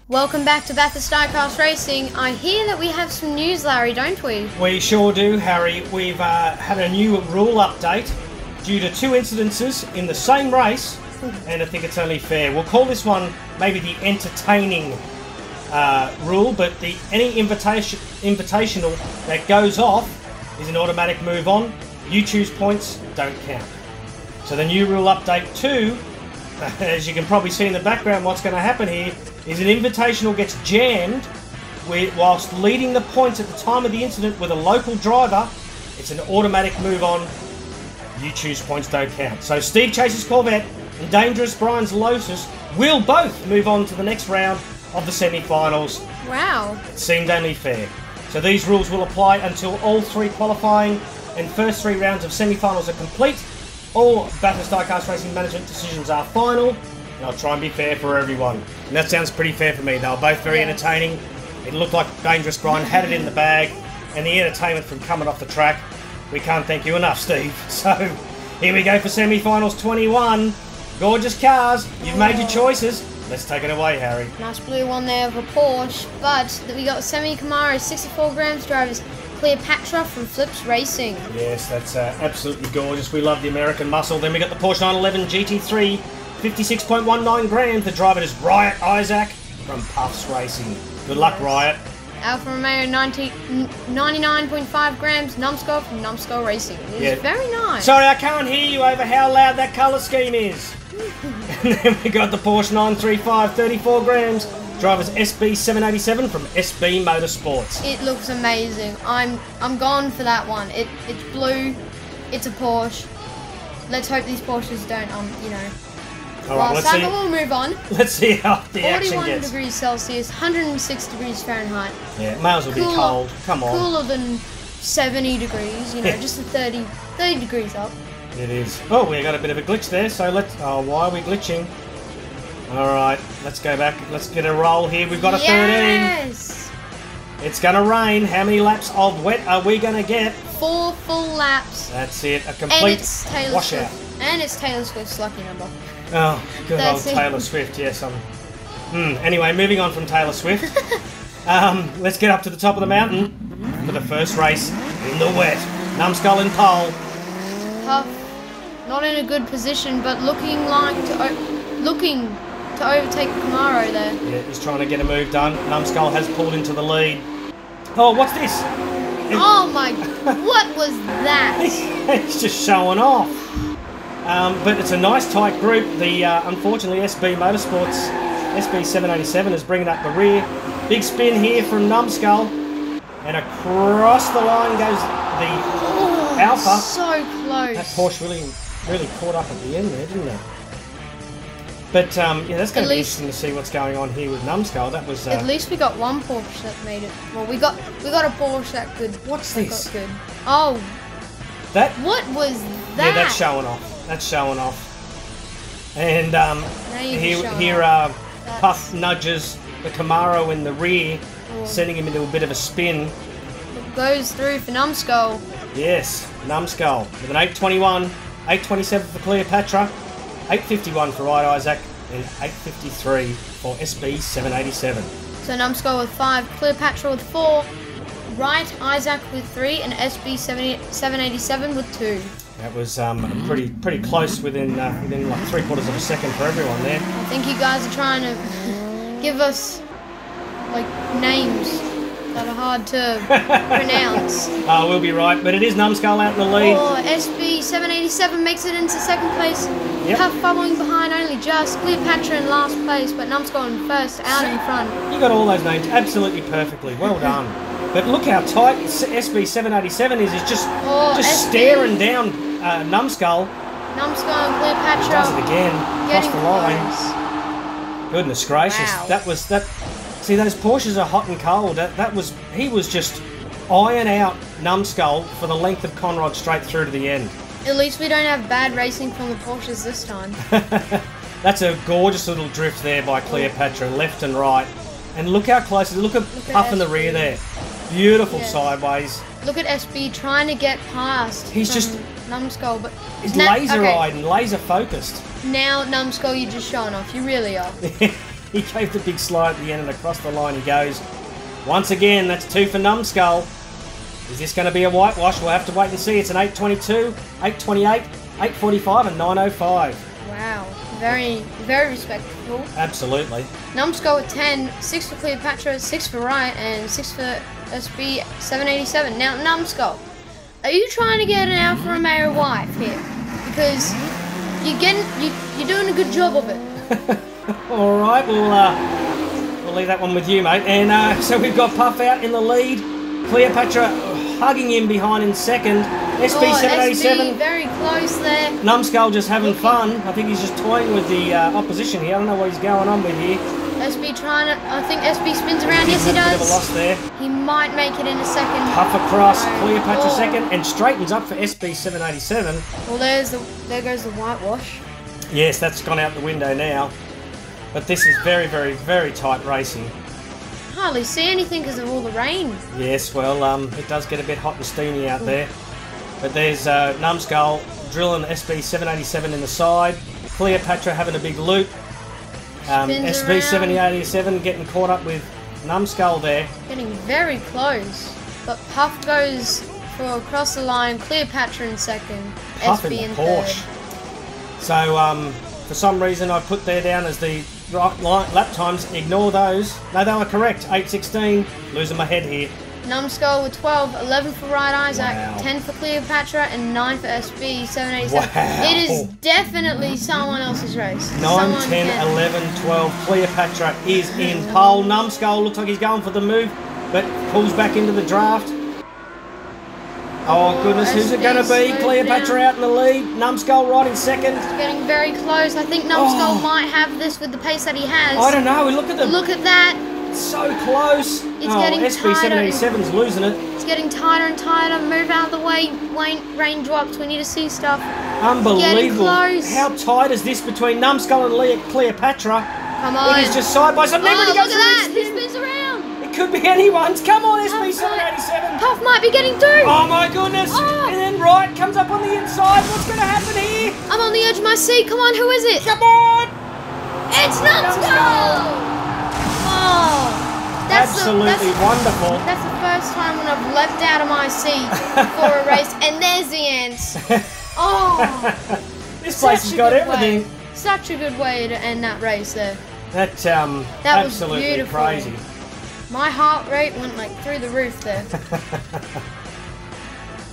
Welcome back to Bathurst Racing. I hear that we have some news, Larry, don't we? We sure do, Harry. We've had a new rule update due to two incidences in the same race, and I think it's only fair. We'll call this one maybe the entertaining rule, but any invitational that goes off is an automatic move on. You choose points, don't count. So the new rule update 2, as you can probably see in the background, what's going to happen here is an invitational gets jammed whilst leading the points at the time of the incident with a local driver. It's an automatic move on. You choose points, don't count. So Steve Chase's Corvette and Dangerous Brian's Lotus will both move on to the next round of the semi-finals. Wow. It seemed only fair. So these rules will apply until all 3 qualifying and first 3 rounds of semi-finals are complete. All Bathurst Diecast Racing management decisions are final, and I'll try and be fair for everyone. And that sounds pretty fair for me. They were both very entertaining. It looked like Dangerous Brian had it in the bag, and the entertainment from coming off the track. We can't thank you enough, Steve. So here we go for semi-finals 21. Gorgeous cars. You've made your choices. Let's take it away, Harry. Nice blue one there of a Porsche, but we got semi-Camaro 64 grams drivers. Cleopatra from Flips Racing. Yes, that's absolutely gorgeous. We love the American muscle. Then we got the Porsche 911 GT3, 56.19 grams. The driver is Riot Isaac from Puffs Racing. Good luck, Riot. Alfa Romeo 99.5 grams, Numbskull from Numbskull Racing. It's very nice. Sorry, I can't hear you over how loud that colour scheme is. And then we got the Porsche 935, 34 grams. Driver's SB787 from SB Motorsports. It looks amazing. I'm gone for that one. It's blue. It's a Porsche. Let's hope these Porsches don't All right, let's see. We'll move on. Let's see how the action 41 gets. degrees Celsius, 106 degrees Fahrenheit. Yeah, may as well be cold. Come on. Cooler than 70 degrees. Just a 30 degrees up. It is. Oh, we got a bit of a glitch there. So let's. Oh, why are we glitching? All right, let's go back. Let's get a roll here. We've got a 13. Yes! It's going to rain. How many laps of wet are we going to get? 4 full laps. That's it. A complete washout. And it's Taylor Swift's lucky number. Oh, good That's old Taylor Swift. Yes, Anyway, moving on from Taylor Swift. Let's get up to the top of the mountain for the first race in the wet. Numbskull in pole. Tough. Not in a good position, but looking to overtake the Camaro there. Yeah, he's trying to get a move done. Numbskull has pulled into the lead. Oh, what's this? Oh my, what was that? It's just showing off. But it's a nice tight group. The unfortunately SB Motorsports SB787 is bringing up the rear. Big spin here from Numbskull, and across the line goes the Alpha. So close. That Porsche really caught up at the end there, didn't it? But yeah, that's going to be interesting to see what's going on here with Numbskull. That was. At least we got one Porsche that made it. Well, we got a Porsche that could. What's this? Got good. Oh. That. What was that? Yeah, that's showing off. That's showing off. And here Puff nudges the Camaro in the rear, sending him into a bit of a spin. It goes through for Numbskull. Yes, Numbskull with an 821, 827 for Cleopatra. 851 for Riot Isaac and 853 for SB787. So Numbskull with 5, Cleopatra with 4, Riot Isaac with 3, and SB787 with 2. That was pretty close within like 3/4 of a second for everyone there. I think you guys are trying to give us like names that are hard to pronounce. We'll be right, but it is Numbskull out in the lead. Oh, SB787 makes it into second place. Yep. Puff following behind only just. Cleopatra in last place, but Numbskull in first, out in front. You got all those names absolutely perfectly. Well done. But look how tight SB787 is. It's just staring down Numbskull. Numbskull and Cleopatra. He does it again. Across the line. Close. Goodness gracious. Wow. That was that. See, those Porsches are hot and cold. He was just eyeing out Numbskull for the length of Conrod straight through to the end. At least we don't have bad racing from the Porsches this time. That's a gorgeous little drift there by Cleopatra, left and right. And look how close. Look at Puff in the rear there. Beautiful sideways. Look at SB trying to get past. He's just Numbskull, but he's laser-eyed and laser-focused. Now, Numbskull, you're just showing off. You really are. He gave the big slide at the end and across the line he goes. Once again, that's 2 for Numbskull. Is this going to be a whitewash? We'll have to wait and see. It's an 8.22, 8.28, 8.45 and 9.05. Wow. Very, very respectable. Absolutely. Numbskull with 10, 6 for Cleopatra, 6 for Riot, and 6 for SB 787. Now, Numbskull, are you trying to get an Alfa Romeo wife here? Because you're doing a good job of it. All right, we'll leave that one with you, mate. And so we've got Puff out in the lead. Cleopatra hugging him behind in second. SB 787. SB very close there. Numbskull just having fun. I think he's just toying with the opposition here. I don't know what he's going on with here. SB trying to... I think SB spins around. Yes, he does. A bit of a loss there. He might make it in a second. Puff across. Cleopatra second. And straightens up for SB 787. Well, there goes the whitewash. Yes, that's gone out the window now. But this is very, very, very tight racing. Hardly see anything because of all the rain. Yes, well, it does get a bit hot and steamy out there. But there's Numbskull drilling SB 787 in the side. Cleopatra having a big loop. SB 787 getting caught up with Numbskull there. Getting very close. But Puff goes for across the line. Cleopatra in second. Puff SB in in Porsche. third. So, for some reason, I put there down as the lap times. Ignore those. No, they were correct. 8.16. Losing my head here. Numbskull with 12, 11 for Right Isaac, Wow. 10 for Cleopatra, and 9 for SB 787. Wow. It is definitely someone else's race. 9, Someone 10, can. 11, 12. Cleopatra is in pole. Numbskull looks like he's going for the move, but pulls back into the draft. Oh, goodness, who's it going to be? Cleopatra out in the lead. Numbskull right in second. It's getting very close. I think Numbskull might have this with the pace that he has. I don't know. Look at them. Look at that. So close. It's getting SB 787's losing it. It's getting tighter and tighter. Move out of the way. Rain drops. We need to see stuff. Unbelievable. Getting close. How tight is this between Numbskull and Cleopatra? Come on. It is just side by side. Oh, look at that. He spins around. It could be anyone's. Come on, SB 787. Puff might be getting through. Oh my goodness. Oh. And then Wright comes up on the inside. What's going to happen here? I'm on the edge of my seat. Come on, who is it? Come on. It's Numbskull. Oh. Absolutely wonderful. That's the first time when I've leapt out of my seat for a race, and there's the ants. Oh, this place has got everything. Such a good way to end that race there. That was absolutely beautiful. crazy. My heart rate went like through the roof there.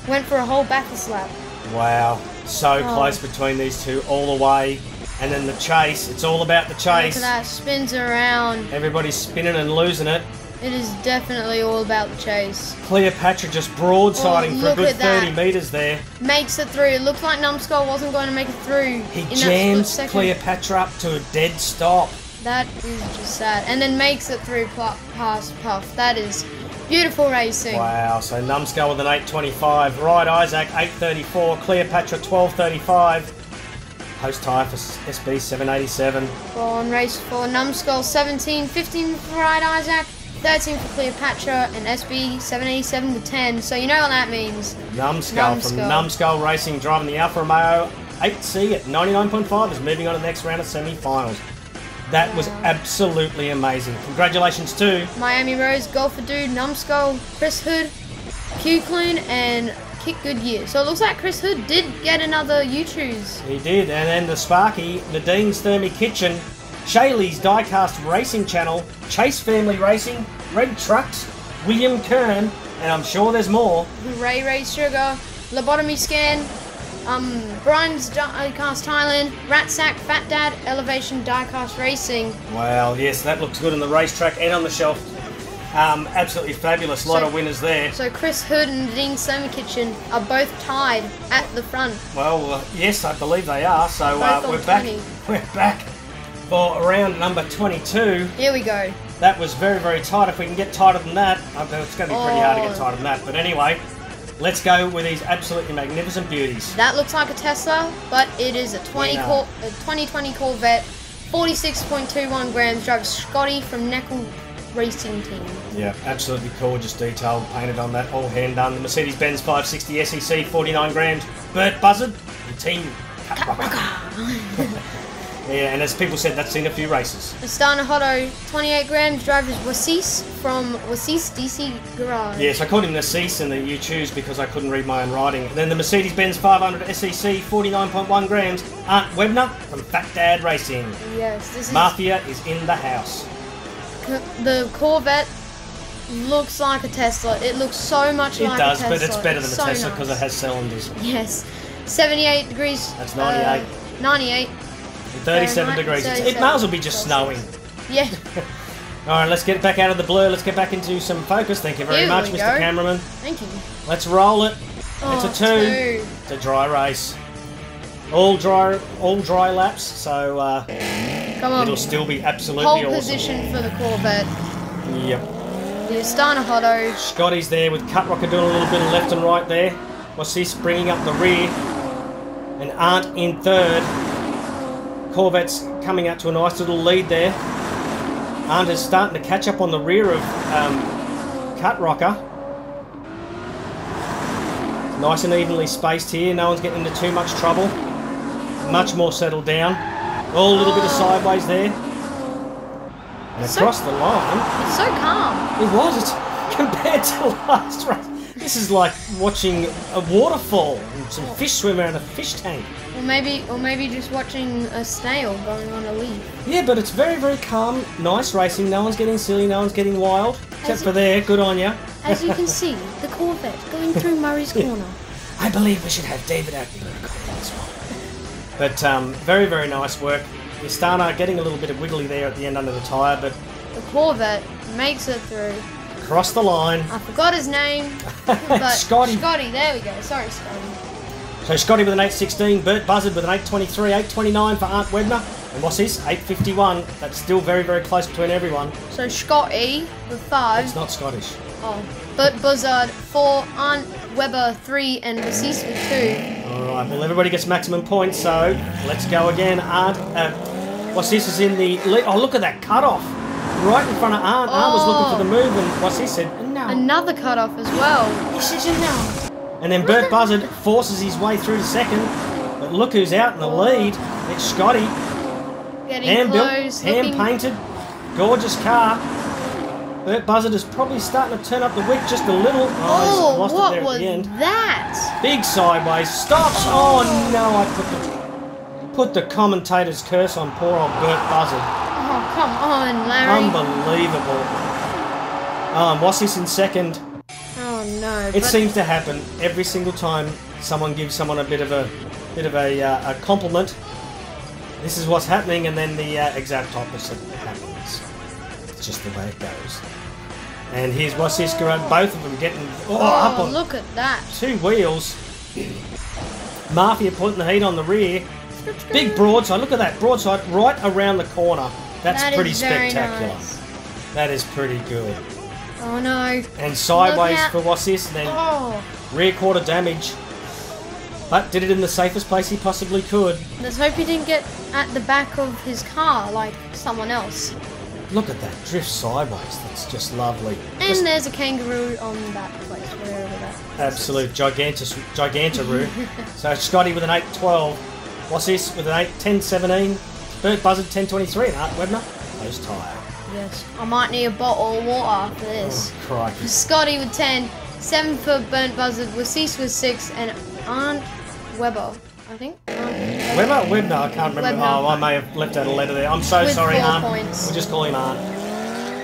Went for a whole Bathurst lap. Wow, so close between these two all the way. And then the chase, it's all about the chase. Look at that, spins around. Everybody's spinning and losing it. It is definitely all about the chase. Cleopatra just broadsiding for a good 30 that. metres there. Makes it through. It looked like Numbskull wasn't going to make it through. He jams Cleopatra up to a dead stop. That is just sad. And then makes it through past Puff. That is beautiful racing. Wow, so Numbskull with an 8.25. Right Isaac, 8.34. Cleopatra, 12.35. Post tyre for SB 787. Well, on race 4, Numbskull 17, 15 for Right Isaac, 13 for Cleopatra, and SB 787 with 10. So you know what that means. Numbskull from Numbskull Racing driving the Alfa Romeo 8C at 99.5 is moving on to the next round of semi-finals. That was absolutely amazing. Congratulations to Miami Rose, Golfer Dude, Numbskull, Chris Hood, Q-Clune, and Kick Goodyear. So it looks like Chris Hood did get another U-Choose. He did, and then the Sparky, Nadine's Thermy Kitchen, Shaylee's Diecast Racing Channel, Chase Family Racing, Red Trucks, William Kern, and I'm sure there's more. Ray Sugar, Lobotomy Scan, Brian's Diecast Thailand, Ratsack, Fat Dad, Elevation Diecast Racing. Wow, yes, that looks good on the racetrack and on the shelf. Absolutely fabulous. A lot of winners there. So Chris Hood and Dean Summer Kitchen are both tied at the front. Well, yes, I believe they are. So we're back. We're back for round number 22. Here we go. That was very, very tight. If we can get tighter than that, it's going to be pretty hard to get tighter than that. But anyway, let's go with these absolutely magnificent beauties. That looks like a Tesla, but it is a 2020 Corvette, 46.21 grams. Drives Scotty from Neckel Racing Team. Yeah, absolutely gorgeous detail painted on that, all hand done. The Mercedes-Benz 560 SEC, 49 grams. Bert Buzzard, the team Cut Rocker. Yeah, and as people said, that's seen a few races. Astana Hotto, 28 grams, driver is Wasis from Wasis DC Garage. Yes, I called him Nassis in the You Choose because I couldn't read my own writing. And then the Mercedes-Benz 500 SEC, 49.1 grams, Aunt Webner from Fat Dad Racing. Yes, this is... Mafia is in the house. The Corvette looks like a Tesla. It looks so much like a Tesla. It does, but it's better than a Tesla because it has cylinders. Yes. 78 degrees. That's 98. 98. 37 degrees. It might as well be just snowing. Yeah. Alright, let's get back out of the blur. Let's get back into some focus. Thank you very much, Mr. Cameraman. Thank you. Let's roll it. Oh, it's a 2. It's a dry race. All dry laps, so come on. It'll still be absolutely awesome. Pole Position for the Corvette. Yep. The Astana Hotto. Scotty's there with Cut Rocker doing a little bit of left and right there. What's this? Bringing up the rear. And Aunt in third. Corvette's coming out to a nice little lead there. Aunt is starting to catch up on the rear of Cut Rocker. Nice and evenly spaced here. No one's getting into too much trouble. Much more settled down. Oh, a little bit of sideways there. And across the line. It's so calm. It was, compared to last race. This is like watching a waterfall and some fish swim around a fish tank. Or maybe just watching a snail going on a leaf. Yeah, but it's very, very calm, nice racing. No one's getting silly, no one's getting wild. Except for there, good on you. As you can see, the Corvette going through Murray's Corner. I believe we should have David Attenborough call this one. But very, very nice work. The Astana getting a little bit of wiggly there at the end under the tyre, but... The Corvette makes it through. Across the line. I forgot his name. But Scotty. Scotty, there we go. Sorry, Scotty. So Scotty with an 8.16, Bert Buzzard with an 8.23, 8.29 for Aunt Webner. And what's this? 8.51. That's still very, very close between everyone. So Scotty with 5. It's not Scottish. Oh. Bert Buzzard 4, Aunt Webber 3, and Wasis with 2. Alright, well everybody gets maximum points, so let's go again. Aunt, what's this is in the lead. Oh, look at that cutoff. Right in front of Aunt. Aunt was looking for the move, and what's he said? No. Another cutoff as well. He says no. And then Bert Buzzard forces his way through to second. But look who's out in the lead. It's Scotty. Getting close. Hand-painted. Gorgeous car. Bert Buzzard is probably starting to turn up the wick just a little. Oh, he's lost it there at the end. That? Big sideways. Stops. Oh no, I put the commentator's curse on poor old Bert Buzzard. Oh, come on, Larry. Unbelievable. What's this in second? Oh no. It seems to happen every single time someone gives someone a bit of a compliment. This is what's happening, and then the exact opposite happens. It's just the way it goes. And here's what's this? Both of them getting up on look at that. 2 wheels. Mafia putting the heat on the rear. Big broadside. Look at that broadside right around the corner. That's pretty spectacular. Nice. That is pretty good. Oh no. And sideways for what's this? And then rear quarter damage. But did it in the safest place he possibly could. Let's hope he didn't get at the back of his car like someone else. Look at that drift sideways. That's just lovely. And there's a kangaroo on that place, wherever that is. Absolute gigantaroo. So Scotty with an 8.12. What's this with an 8.10.17? Bert Buzzard 10.23 and Aunt Webner post tyre. Yes. I might need a bottle of water after this. Oh, crikey. Scotty with 10, 7 for Burnt Buzzard, Wasis with 6, and Aunt Webber, I think. Webber? Webner, I can't remember. Webner. Oh, I may have left out a letter there. I'm so with sorry, 4 Aunt. points. We'll just call him Aunt.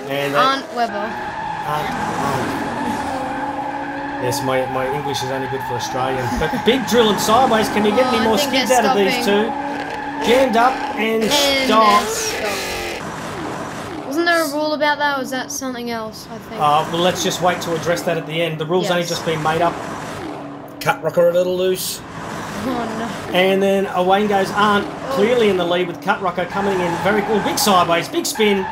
And Aunt Webber. Aunt. Yes, my English is only good for Australian. But big drilling sideways. Can we get any more skids out of these two? Jammed up and stopped. Wasn't there a rule about that, or was that something else, I think? Well, let's just wait to address that at the end. The rule's only just been made up. Cut Rocker a little loose. Oh, no. And then away goes Aunt, clearly in the lead with Cut Rocker coming in very cool. Big sideways, big spin.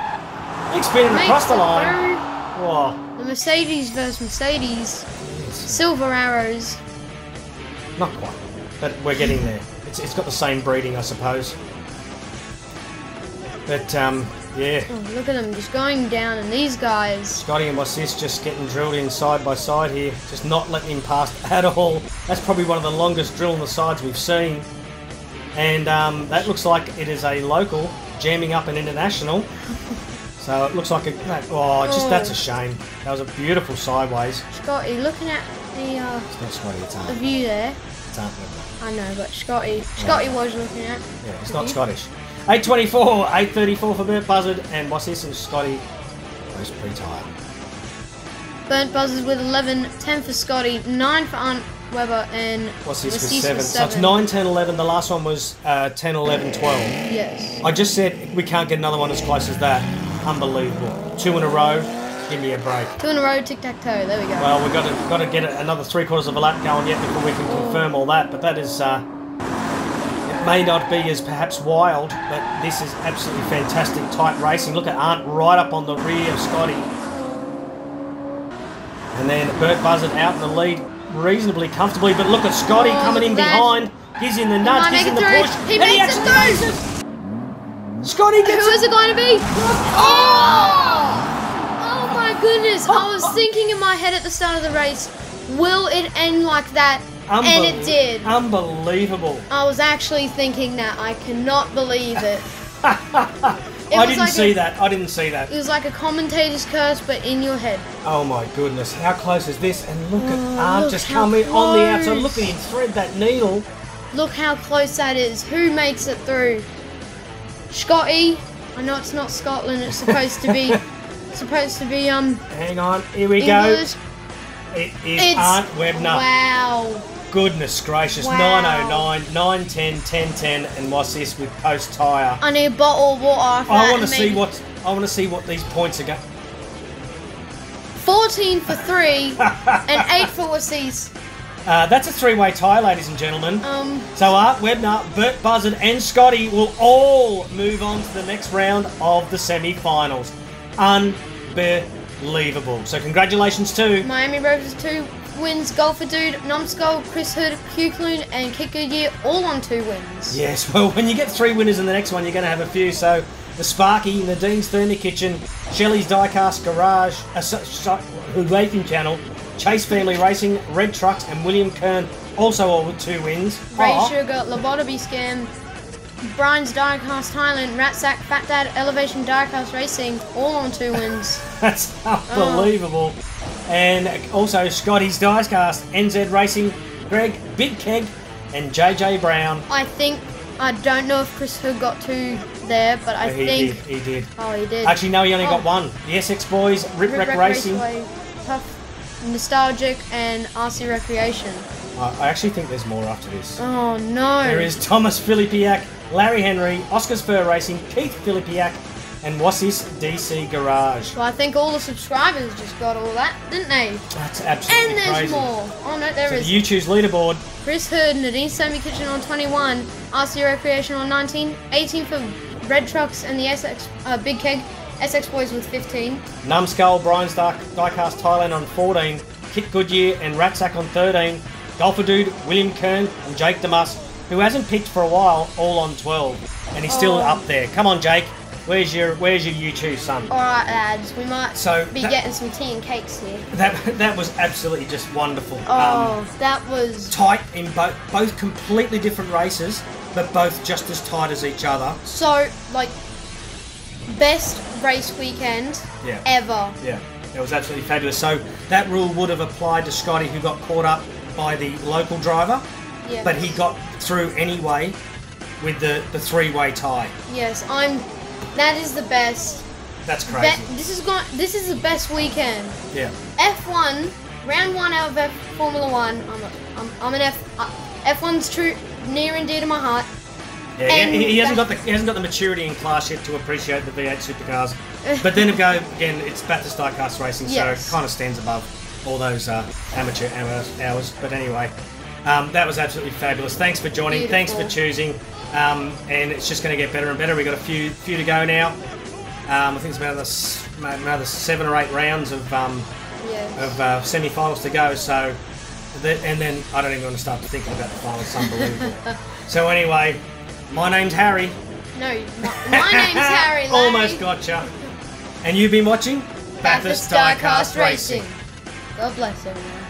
Big spin and across the line. Oh. The Mercedes versus Mercedes. Yes. Silver arrows. Not quite, but we're getting there. It's got the same breeding, I suppose. But, yeah. Oh, look at them just going down, and these guys. Scotty and Wasis just getting drilled in side by side here. Just not letting him pass at all. That's probably one of the longest drill on the sides we've seen. And that looks like it is a local jamming up an international. So it looks like that's a shame. That was a beautiful sideways. Scotty, looking at the It's not Scotty, it's Aunt. the view there. It's Aunt Webber. I know, but Scotty was looking at. Yeah, it's not Scottish. 8:24, 8:34 for Bert Buzzard, and what's this? And Scotty was pretty tired. Burnt Buzzard with 11, 10 for Scotty, 9 for Aunt Webber, and What's this Wassis with 7? So it's 9, 10, 11. The last one was 10, 11, 12. Yes. I just said we can't get another one as close as that. Unbelievable. 2 in a row. Give me a break. 2 in a row, tic-tac-toe. There we go. Well, we've got to get another 3/4 of a lap going yet before we can confirm all that. But that is, it may not be as perhaps wild, but this is absolutely fantastic tight racing. Look at Aunt right up on the rear of Scotty. And then Bert Buzzard out in the lead reasonably comfortably. But look at Scotty coming in behind. He's in the nudge, he's in the push. He makes it through! Scotty gets Who is it going to be? Oh! Oh my goodness. I was thinking in my head at the start of the race, will it end like that? And it did. Unbelievable. I was actually thinking that. I cannot believe it. I didn't see that. I didn't see that. It was like a commentator's curse, but in your head. Oh my goodness. How close is this? And look at Aunt just coming on the outside. Look at him thread that needle. Look how close that is. Who makes it through? Scotty. I know it's not Scotland. It's supposed to be. Hang on. Here we English. go. It's Aunt Webner. Wow. Goodness gracious. Wow. 909, 910, 1010, and what's this with post tyre? I need a bottle of water. For I that want to and see maybe what see what these points are going. 14 for 3 and 8 for Wassis. That's a 3-way tie, ladies and gentlemen. So Art Webner, Bert Buzzard, and Scotty will all move on to the next round of the semi-finals. Unbelievable. So congratulations to Miami Rovers 2 wins, Golfer Dude, Numskull, Chris Hood, Kuklun, and Kit Goodyear all on 2 wins. Yes, well, when you get 3 winners in the next one, you're going to have a few. So the Sparky, Nadine's Thermy Kitchen, Shelley's Diecast Garage, Racing Channel, Chase Family Racing, Red Trucks, and William Kern also all with 2 wins. Ray Sugar, Lobotomy Scam, Brian's Diecast Thailand, Ratsack, Fat Dad, Elevation Diecast Racing, all on 2 wins. That's unbelievable. And also Scotty's Diecast, NZ Racing, Greg, Big Keg, and JJ Brown. I don't know if Chris Hood got 2 there, but He did. Oh, he did. Actually, no, he only got 1. The Essex Boys, Rip Wreck Racing. Raceway, Tough, Nostalgic, and RC Recreation. I actually think there's more after this. Oh, no. There is Thomas Filipiak, Larry Henry, Oscar's Fur Racing, Keith Filipiak, and Wassis DC Garage. Well, I think all the subscribers just got all that, didn't they? That's absolutely And there's crazy. more. Oh, no, there is. The You Choose leaderboard. Chris Hood, Nadine Semi Kitchen on 21, RC Recreation on 19, 18 for Red Trucks and the SX Big Keg, SX Boys with 15. Numskull, Brian's Diecast Thailand on 14, Kit Goodyear and Ratsack on 13, Golfer Dude, William Kern and Jake Demus, who hasn't picked for a while, all on 12. And he's still up there. Come on, Jake. Where's your You Choose, son? Alright, lads, we might be that, getting some tea and cakes here. That was absolutely just wonderful. Oh, that was tight in both completely different races, but both just as tight as each other. So, like, best race weekend ever. Yeah, it was absolutely fabulous. So that rule would have applied to Scotty, who got caught up by the local driver, but he got through anyway with the 3-way tie. Yes, that is the best. That's crazy. This is the best weekend. Yeah. F1, round 1 out of Formula 1. I'm an F1's true near and dear to my heart. Yeah, he hasn't got the maturity in class yet to appreciate the V8 supercars. But then again, it's Bathurst Diecast Racing, so it kind of stands above all those amateur hours. But anyway, that was absolutely fabulous. Thanks for joining. Beautiful. Thanks for choosing. And it's just going to get better and better. We've got a few to go now. I think it's about another 7 or 8 rounds of semi-finals to go. So, and then I don't even want to start thinking about the finals. It's unbelievable. So anyway, my name's Harry. No, my name's Harry. Larry. Almost gotcha. And you've been watching Bathurst Diecast Racing. God bless everyone.